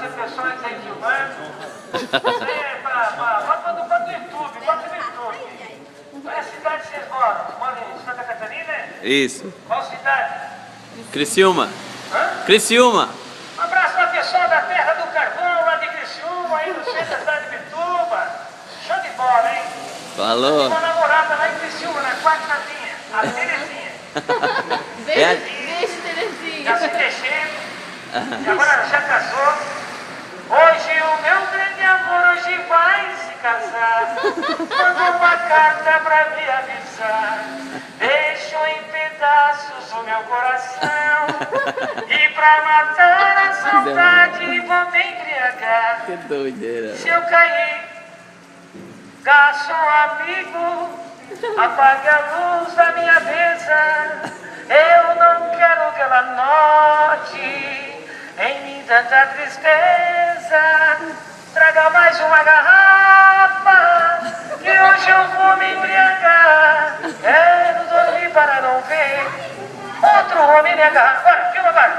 ser pessoas aí filmando. Bota no YouTube, bota no YouTube. Qual é a cidade que vocês moram? Moram em Santa Catarina? Isso. Qual cidade? Criciúma. Hã? Criciúma. Um abraço para o pessoal da Terra do Carvão, lá de Criciúma, aí no centro da cidade de Bituba. Show de bola, hein? Falou. Uma namorada lá em Criciúma, na quarta linha, a Terezinha. Beijo, Terezinha. Já se mexendo, e agora já casou. Hoje o meu grande amor hoje vai se casar. Mandou uma carta pra me avisar. Deixou em pedaços o meu coração. E pra matar a saudade vou me embriagar. Que doideira. Se eu cair, garçom amigo, apague a luz da minha mesa. Eu não quero que ela note em mim tanta tristeza. Traga mais uma garrafa, que hoje eu vou me embriagar. Quero dormir para não ver outro homem me agarrar. Bora, filma, vai.